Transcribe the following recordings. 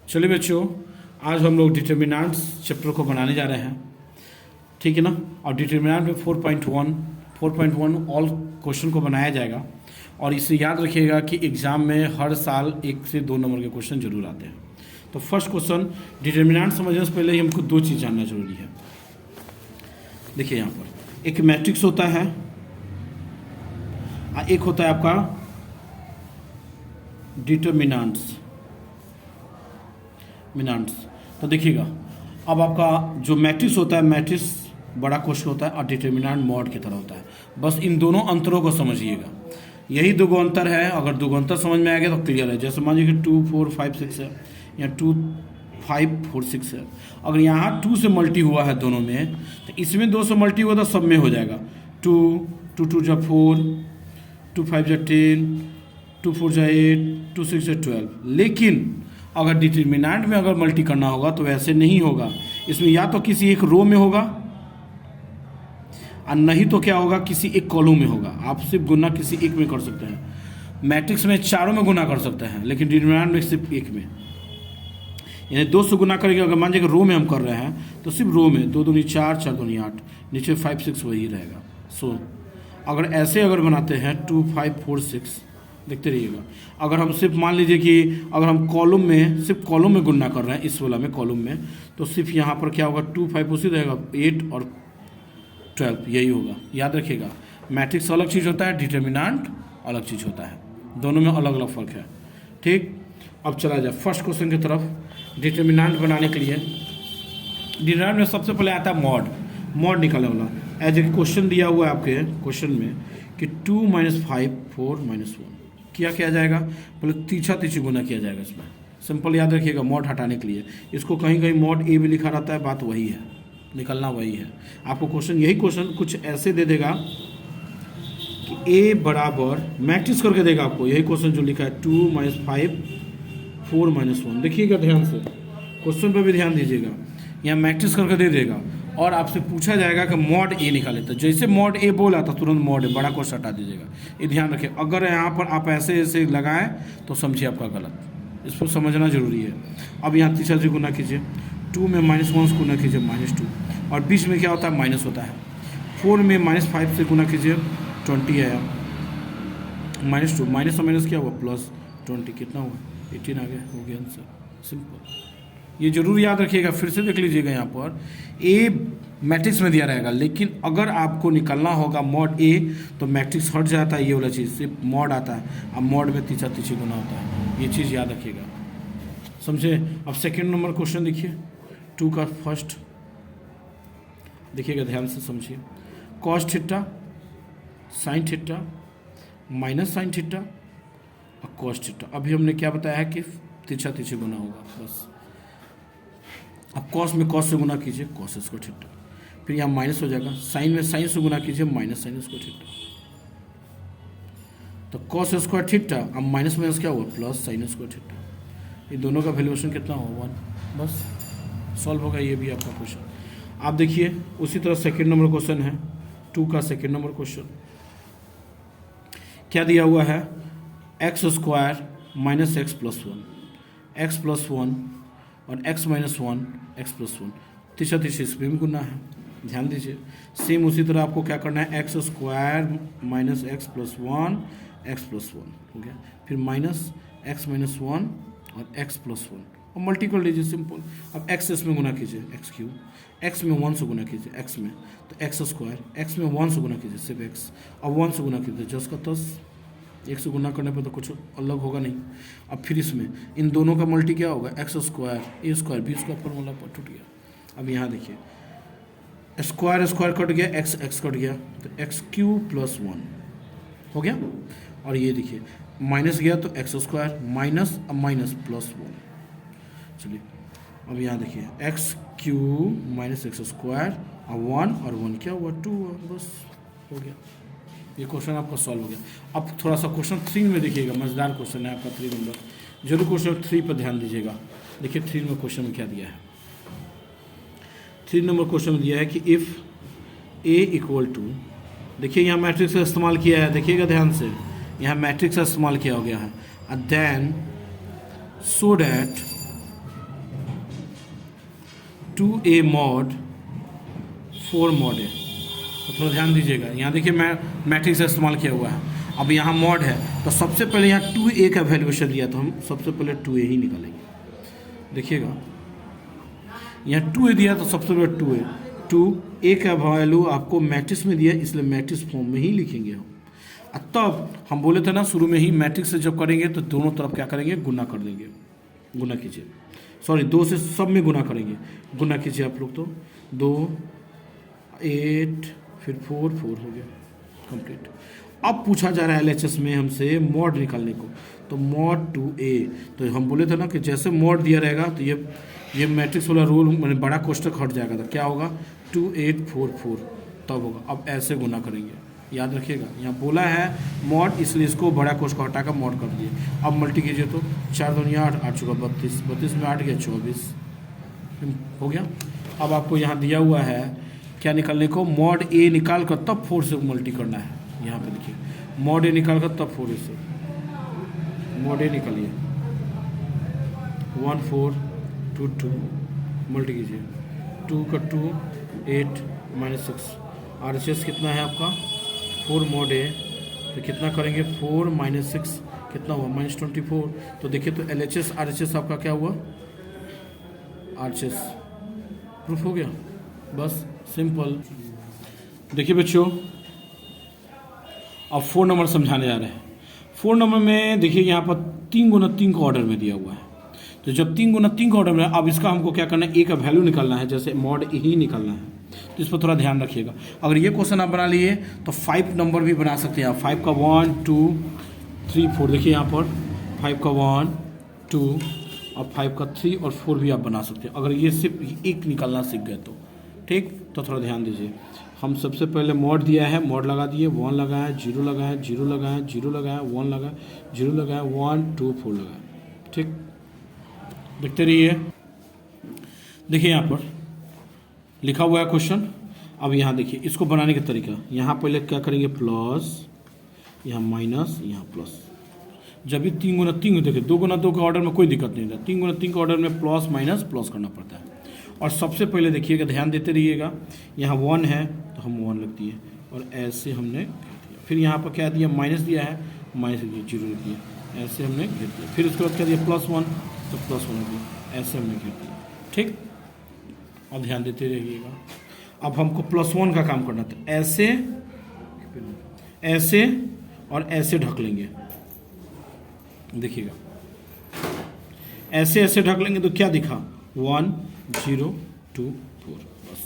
चलिए बच्चों, आज हम लोग डिटर्मिनेंट्स चैप्टर को बनाने जा रहे हैं, ठीक है ना। और डिटर्मिनेंट में 4.1 ऑल क्वेश्चन को बनाया जाएगा। और इसे याद रखिएगा कि एग्ज़ाम में हर साल 1 से 2 नंबर के क्वेश्चन जरूर आते हैं। तो फर्स्ट क्वेश्चन, डिटर्मिनेंट समझने से पहले ही हमको 2 चीज़ जानना जरूरी है। देखिए यहाँ पर एक मैट्रिक्स होता है, एक होता है आपका डिटर्मिनेंट्स। तो देखिएगा, अब आपका जो मैट्रिक्स होता है, मैट्रिक्स बड़ा क्वेश्चन होता है और डिटर्मिनेंट मॉड की तरह होता है। बस इन दोनों अंतरों को समझिएगा, यही 2 अंतर है। अगर 2 अंतर समझ में आ गया तो क्लियर है। जैसे मान लीजिए कि 2 4 5 6 है या 2 5 4 6 है। अगर यहाँ 2 से मल्टी हुआ है दोनों में, तो इसमें 2 से मल्टी हुआ तो सब में हो जाएगा। 2 2 2 जा 4, 2 5 जा 10, 2 4 जा 8, 2 6 जा 12। लेकिन अगर डिटर्मिनेंट में अगर मल्टी करना होगा तो वैसे नहीं होगा। इसमें या तो किसी एक रो में होगा और नहीं तो क्या होगा, किसी एक कॉलम में होगा। आप सिर्फ गुना किसी एक में कर सकते हैं। मैट्रिक्स में चारों में गुना कर सकते हैं, लेकिन डिटर्मिनेंट में सिर्फ एक में, यानी 2 से गुना करेंगे। अगर मान लीजिए रो में हम कर रहे हैं तो सिर्फ रो में 2 दूनी 4, 4 दूनी 8, नीचे 5 6 वही रहेगा। सो अगर ऐसे अगर बनाते हैं 2 5 4 6, देखते रहिएगा। अगर हम सिर्फ मान लीजिए कि अगर हम कॉलम में सिर्फ कॉलम में गुणा कर रहे हैं, इस वाला में कॉलम में, तो सिर्फ यहाँ पर क्या होगा, 2 5 उसी रहेगा, 8 और 12 यही होगा। याद रखिएगा, मैट्रिक्स अलग चीज़ होता है, डिटर्मिनेंट अलग चीज़ होता है, दोनों में अलग अलग फ़र्क है। ठीक, अब चला जाए फर्स्ट क्वेश्चन की तरफ। डिटर्मिनेंट बनाने के लिए डिटर्मिनेंट में सबसे पहले आता है मॉड निकालने वाला। एज ए क्वेश्चन दिया हुआ है आपके क्वेश्चन में कि 2 - 5 4 - 1 किया जाएगा, पहले तीछा गुना किया जाएगा। इसमें सिंपल याद रखिएगा, मॉड हटाने के लिए इसको कहीं कहीं मॉड ए भी लिखा रहता है, बात वही है, निकलना वही है। आपको क्वेश्चन यही क्वेश्चन कुछ ऐसे दे देगा कि ए बराबर मैट्रिक्स करके देगा आपको, यही क्वेश्चन जो लिखा है 2 - 5 4 - 1। देखिएगा ध्यान से, क्वेश्चन पर भी ध्यान दीजिएगा, यहाँ मैट्रिक्स करके दे देगा और आपसे पूछा जाएगा कि मॉड ए निकाले। तो जैसे मॉड ए बोला था तुरंत मॉड ए बड़ा क्वेश्चन हटा दीजिएगा। ये ध्यान रखें, अगर यहाँ पर आप ऐसे ऐसे लगाएं तो समझिए आपका गलत, इसको समझना जरूरी है। अब यहाँ तीसरा से गुना कीजिए, 2 में -1 से गुना कीजिए -2, और बीच में क्या होता है, माइनस होता है। 4 में -5 से गुना कीजिए, 20 आया, -2 माइनस और माइनस क्या हुआ, +20 कितना हुआ, 18 आ गया, हो गया आंसर। सिंपल, ये जरूर याद रखिएगा। फिर से देख लीजिएगा, यहाँ पर ए मैट्रिक्स में दिया रहेगा, लेकिन अगर आपको निकलना होगा मॉड ए तो मैट्रिक्स हट जाता है, ये वाला चीज़ सिर्फ मॉड आता है। अब मॉड में तीसरा गुना होता है, ये चीज़ याद रखिएगा, समझे। अब सेकेंड नंबर क्वेश्चन देखिए, 2 का फर्स्ट देखिएगा, ध्यान से समझिए। Cos theta sine theta minus sine theta और कॉस थीटा। अभी हमने क्या बताया है कि तीछा गुना होगा, बस। अब कॉस में कॉस से गुना कीजिए, कॉस स्क्वायर थीटा, फिर यहाँ माइनस हो जाएगा। साइन में साइन से गुना कीजिए, माइनस साइन स्क्वायर थीटा। तो कॉस स्क्वायर थीटा, अब माइनस माइनस क्या हुआ, प्लस साइन स्क्वायर थीटा। ये दोनों का वैल्यूएशन कितना होगा, 1। बस सॉल्व होगा ये भी आपका क्वेश्चन। आप देखिए उसी तरह सेकेंड नंबर क्वेश्चन है, 2 का सेकेंड नंबर क्वेश्चन क्या दिया हुआ है, x² - x + 1, x + 1 और x - 1 x + 1, तीसरा इसमें भी गुना है, ध्यान दीजिए। सेम उसी तरह आपको क्या करना है, x² - x + 1 x + 1 हो गया, फिर माइनस x - 1 और x + 1 और मल्टी कर लीजिए, सिंपल। अब x इसमें गुना कीजिए, x3, x में 1 से गुना कीजिए, x में तो x², x में 1 से गुना कीजिए सिर्फ x, अब 1 से गुना कीजिए, 10 का 10, 1 से गुना करने पर तो कुछ अलग होगा नहीं। अब फिर इसमें इन दोनों का मल्टी क्या होगा, x² a² b² फॉर्मूला पर टूट गया। अब यहाँ देखिए, स्क्वायर कट गया, x कट गया, तो x³ + 1 हो गया। और ये देखिए माइनस गया तो x² माइनस, अब माइनस +1। चलिए अब यहाँ देखिए, x³ - x² और 1 और 1 क्या हुआ, 2 हुआ, बस हो गया। ये क्वेश्चन आपका सॉल्व हो गया। अब थोड़ा सा क्वेश्चन 3 में देखिएगा, मजेदार क्वेश्चन है आपका 3 नंबर, जरूर क्वेश्चन 3 पर ध्यान दीजिएगा। देखिए 3 में क्वेश्चन में क्या दिया है, 3 नंबर क्वेश्चन में दिया है कि इफ़ a = देखिए यहाँ मैट्रिक्स का इस्तेमाल किया है, देखिएगा ध्यान से, यहाँ मैट्रिक्स का इस्तेमाल किया हो गया है। Then so that 2a mod 4 mod है। तो थोड़ा ध्यान दीजिएगा, यहाँ देखिए मैं मैट्रिक्स इस्तेमाल किया हुआ है। अब यहाँ मॉड है तो सबसे पहले यहाँ 2a का वैल्यूएशन दिया तो हम सबसे पहले 2a ही निकालेंगे। देखिएगा यहाँ 2a दिया तो सबसे पहले 2a 2a का वैल्यू आपको मैट्रिक्स में दिया, इसलिए मैट्रिक्स फॉर्म में ही लिखेंगे हम। तब हम बोले थे ना शुरू में ही, मैट्रिक्स से जब करेंगे तो दोनों तरफ क्या करेंगे, गुना कर देंगे। गुना कीजिए, सॉरी 2 से सब में गुना करेंगे। गुना कीजिए आप लोग, तो 2 8 फिर 4 4 हो गया कंप्लीट। अब पूछा जा रहा है एलएचएस में हमसे मॉड निकालने को, तो मॉड 2a। तो हम बोले थे ना कि जैसे मॉड दिया रहेगा तो ये मैट्रिक्स वाला रूल मैंने बड़ा कोष्टक हट जाएगा, तो क्या होगा 2844 तब होगा। अब ऐसे गुना करेंगे, याद रखिएगा। यहाँ बोला है मॉड, इसलिए इसको बड़ा कोष्टक हटाकर मॉड कर दिए। अब मल्टी कीजिए तो 4 दूनी 8 8 चुका 32 32 में 8 गया 24 हो गया। अब आपको यहाँ दिया हुआ है क्या निकालने को, मॉड ए निकाल कर तब 4 से मल्टी करना है। यहाँ पे देखिए मॉड ए निकाल कर तब 4 से मॉड ए निकालिए 1 4 2 2 मल्टी कीजिए 2 का 2 8 -6 RHS कितना है आपका 4 मॉड ए, तो कितना करेंगे 4 -6 कितना हुआ -24। तो देखिए तो LHS RHS आपका क्या हुआ, RHS प्रूफ हो गया, बस सिंपल। देखिए बच्चों अब 4 नंबर समझाने जा रहे हैं। 4 नंबर में देखिए यहाँ पर 3 गुना 3 का ऑर्डर में दिया हुआ है। तो जब 3 गुना 3 का ऑर्डर में, अब इसका हमको क्या करना है, ए का वैल्यू निकालना है, जैसे मॉड ए ही निकालना है। तो इस पर थोड़ा ध्यान रखिएगा। अगर ये क्वेश्चन आप बना लिए तो 5 नंबर भी बना सकते हैं आप। 5 का 1 2 3 4 देखिए यहाँ पर 5 का 1 2 और 5 का 3 और 4 भी आप बना सकते हैं, अगर ये सिर्फ एक निकालना सीख गए तो। ठीक, तो थोड़ा ध्यान दीजिए। हम सबसे पहले मॉड दिया है, मॉड लगा दिए, 1 लगाया 0 लगाया 0 लगाया 0 लगाया 1 लगाया 0 लगाया 1 2 4 लगाया। ठीक, देखते रहिए। देखिए यहाँ पर लिखा हुआ है क्वेश्चन। अब यहाँ देखिए इसको बनाने का तरीका, यहाँ पहले क्या करेंगे प्लस, यहाँ माइनस, यहाँ प्लस। जब भी 3 गुना 3 देखिए 2 गुना 2 के ऑर्डर में कोई दिक्कत नहीं था, 3 गुना 3 के ऑर्डर में प्लस माइनस प्लस करना पड़ता है। और सबसे पहले देखिएगा, ध्यान देते रहिएगा, यहाँ 1 है तो हम 1 लिख दिए और ऐसे हमने घेर दिया। फिर यहाँ पर क्या दिया, माइनस दिया है, माइनस दिया 0 लिख दिया, ऐसे हमने घेर दिया। फिर उसके बाद क्या दिया +1 तो +1 लिख दिया, ऐसे हमने घेर दिया। ठीक, अब ध्यान देते रहिएगा। अब हमको +1 का काम करना था, ऐसे ऐसे और ऐसे ढक लेंगे। देखिएगा ऐसे ऐसे ढक लेंगे तो क्या दिखा 1 0 2 4 बस।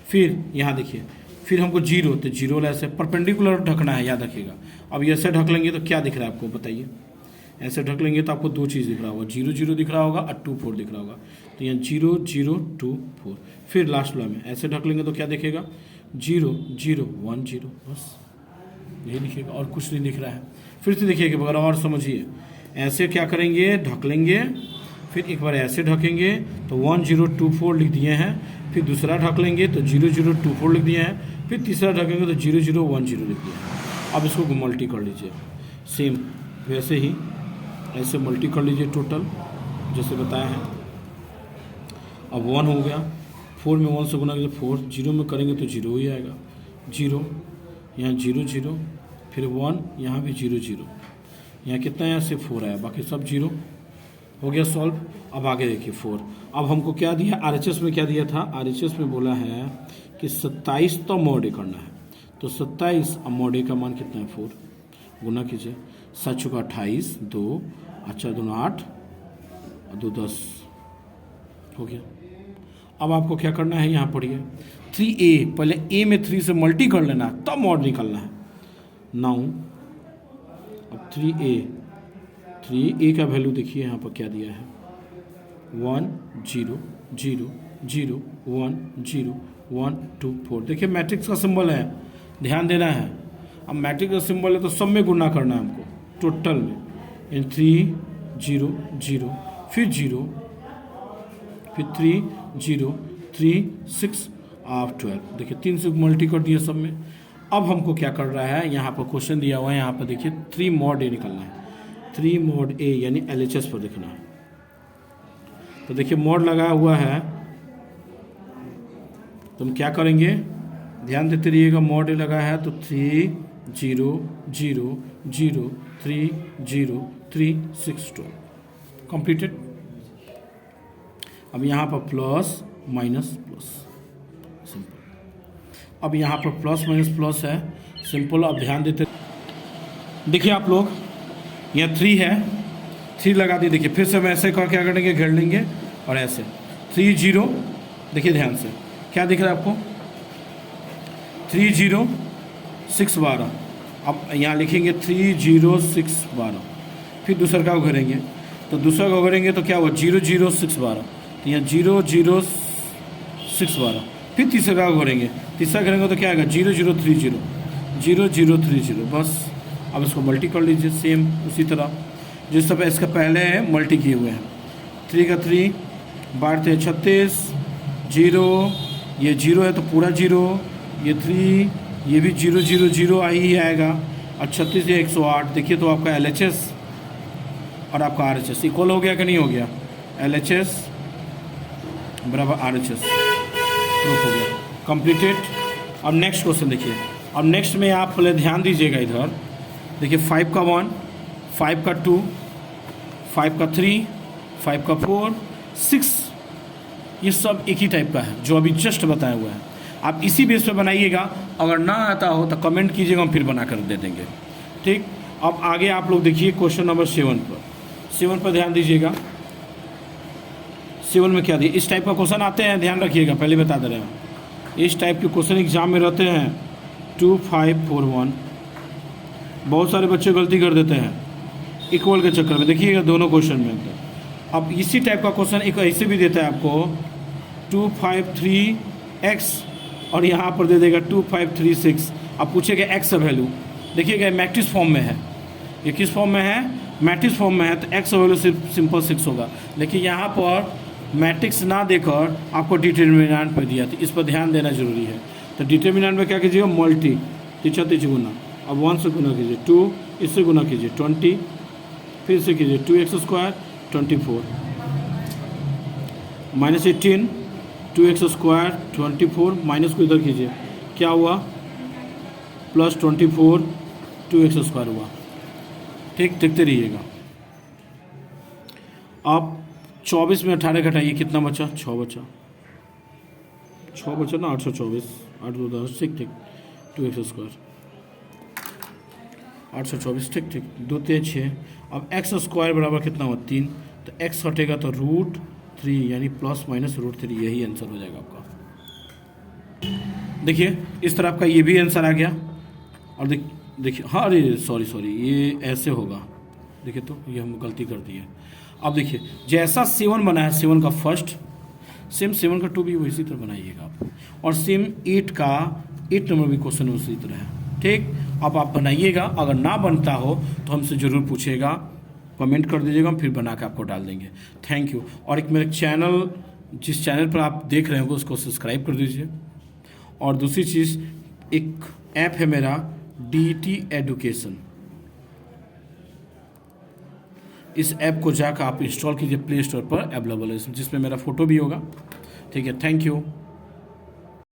फिर यहाँ देखिए, फिर हमको 0 तो 0 ऐसे परपेंडिकुलर ढकना है, याद रखिएगा। अब ये ऐसे ढक लेंगे तो क्या दिख रहा है आपको बताइए, ऐसे ढक लेंगे तो आपको 2 चीज़ दिख रहा होगा, 0 0 दिख रहा होगा और 2 4 दिख रहा होगा। तो यहाँ 0 0 2 4। फिर लास्ट वाला में ऐसे ढक लेंगे तो क्या दिखेगा 0 0 1 0 बस यही दिखेगा और कुछ नहीं दिख रहा है। फिर से देखिएगा अगर और समझिए, ऐसे क्या करेंगे ढक लेंगे, फिर एक बार ऐसे ढकेंगे तो 1 0 2 4 लिख दिए हैं, फिर दूसरा ढक लेंगे तो 0 0 2 4 लिख दिए हैं, फिर तीसरा ढकेंगे तो 0 0 1 0 लिख दिए हैं। अब इसको मल्टी कर लीजिए, सेम वैसे ही ऐसे मल्टी कर लीजिए टोटल जैसे बताया है। अब 1 हो गया, 4 में 1 से गुना कीजिए 4, 0 में करेंगे तो 0 ही आएगा, 0 यहाँ 0 0 फिर 1 यहाँ भी 0 0, यहाँ कितना यहाँ से 4 आया, बाकी सब 0 हो गया सॉल्व। अब आगे देखिए 4। अब हमको क्या दिया RHS में, क्या दिया था RHS में बोला है कि 27 तो मॉड ए करना है, तो 27 अब मॉड ए का मान कितना है 4, गुना कीजिए 7 चुका 28 2 अच्छा 2 8 और 2 10 हो गया। अब आपको क्या करना है, यहाँ पढ़िए 3a, पहले a में 3 से मल्टी कर लेना तब मॉड निकालना है। नाउ अब 3a का वैल्यू देखिए यहाँ पर क्या दिया है 1 0 0 0 1 0 1 2 4। देखिए मैट्रिक्स का सिंबल है, ध्यान देना है। अब मैट्रिक्स का सिंबल है तो सब में गुना करना है हमको टोटल में, इन 3 0 0 फिर 0 फिर 3 0 3 6 आप 12। देखिए 3 से मल्टी कर दिया सब में। अब हमको क्या कर रहा है, यहाँ पर क्वेश्चन दिया हुआ है, यहाँ पर देखिए 3 मॉड ए निकलना है, 3 मॉड ए यानी LHS पर देखना है। तो देखिए मॉड लगाया हुआ है तो हम क्या करेंगे, ध्यान देते रहिएगा, मॉड लगा है तो 3 0 0 0 3 0 3 6 2 कंप्लीटेड। अब यहाँ पर प्लस माइनस प्लस, सिंपल। अब यहाँ पर प्लस माइनस प्लस है, सिंपल। अब ध्यान देते देखिए आप लोग, यहाँ 3 है, 3 लगा दी। देखिए फिर से हम ऐसे क्या करेंगे, घेर लेंगे और ऐसे 3 0। देखिए ध्यान से क्या दिख रहा है आपको, 3 0 6 12। अब यहाँ लिखेंगे 3 0 6 12। फिर दूसरा का उघरेंगे, तो दूसरा का उघरेंगे तो क्या हुआ, 0 0 6 12। तो यहाँ 0 0 6 12। फिर तीसरा का उघरेंगे, तीसरा करेंगे तो क्या आएगा, 0 0 3 0 0 0 3 0। बस अब इसको मल्टी कर लीजिए सेम उसी तरह जिस तरह इसका पहले है मल्टी किए हुए हैं। 3 का 3 12 36 0, ये 0 है तो पूरा 0, ये 3, ये भी 0 0 0 ही आएगा। और 36 ये 108। देखिए तो आपका LHS और आपका RHS इक्वल हो गया कि नहीं हो गया, LHS बराबर RHS प्रूफ हो गया, कंप्लीटेड। अब नेक्स्ट क्वेश्चन देखिए। अब नेक्स्ट में आप पहले ध्यान दीजिएगा, इधर देखिए 5 का 1, 5 का 2, 5 का 3, 5 का 4, 6, ये सब एक ही टाइप का है जो अभी जस्ट बताया हुआ है। आप इसी बेस पे बनाइएगा, अगर ना आता हो तो कमेंट कीजिएगा, हम फिर बना कर दे देंगे, ठीक। अब आगे आप लोग देखिए क्वेश्चन नंबर 7 पर। 7 पर ध्यान दीजिएगा, 7 में क्या दिया, इस टाइप का क्वेश्चन आते हैं, ध्यान रखिएगा, पहले बता दे रहे हैं। इस टाइप के क्वेश्चन एग्जाम में रहते हैं 2 5 4 1। बहुत सारे बच्चे गलती कर देते हैं इक्वल के चक्कर में, देखिएगा दोनों क्वेश्चन में। अब इसी टाइप का क्वेश्चन एक ऐसे भी देता है आपको 2 5 3 x, और यहाँ पर दे देगा 2 5 3 6। अब पूछेगा x का वैल्यू, देखिएगा मैट्रिक्स फॉर्म में है, ये किस फॉर्म में है, मैट्रिक्स फॉर्म में है, तो x का वैल्यू सिर्फ सिंपल 6 होगा। लेकिन यहाँ पर मैट्रिक्स ना देकर आपको डिटर्मिनेंट पर दिया, तो इस पर ध्यान देना जरूरी है। तो डिटर्मिनेंट में क्या कीजिएगा, मल्टी, तीछा गुना। अब 1 से गुना कीजिए, 2 इससे गुना कीजिए 20, फिर से कीजिए 2x² 24, -18 2x² 24, माइनस को इधर कीजिए, क्या हुआ, +24 2x² हुआ, ठीक। देखते रहिएगा। अब 24 में 18 घटाइए, कितना बचा, 6 बचा, 6 बचा ना, 824, 8 2 10, ठीक 2x², 824, ठीक 2 3 6। अब x² बराबर कितना हुआ, 3, तो x हटेगा तो √3, यानी ±√3, यही आंसर हो जाएगा आपका। देखिए इस तरह आपका ये भी आंसर आ गया। और देखिए, हाँ अरे सॉरी, ये ऐसे होगा, देखिए तो ये हम गलती कर दी है। अब देखिए जैसा 7 बना है, 7 का फर्स्ट, सेम 7 का 2 भी वैसी तरह बनाइएगा आप, और सेम 8 का 8 नंबर भी क्वेश्चन उसी तरह है, ठीक। अब आप बनाइएगा, अगर ना बनता हो तो हमसे ज़रूर पूछिएगा, कमेंट कर दीजिएगा, हम फिर बना के आपको डाल देंगे। Thank you. और एक मेरे चैनल, जिस चैनल पर आप देख रहे होंगे उसको सब्सक्राइब कर दीजिए। और दूसरी चीज़, एक ऐप है मेरा DET एडुकेशन, इस ऐप को जाकर आप इंस्टॉल कीजिए, प्ले स्टोर पर अवेलेबल है, जिसमें मेरा फ़ोटो भी होगा, ठीक है। Thank you.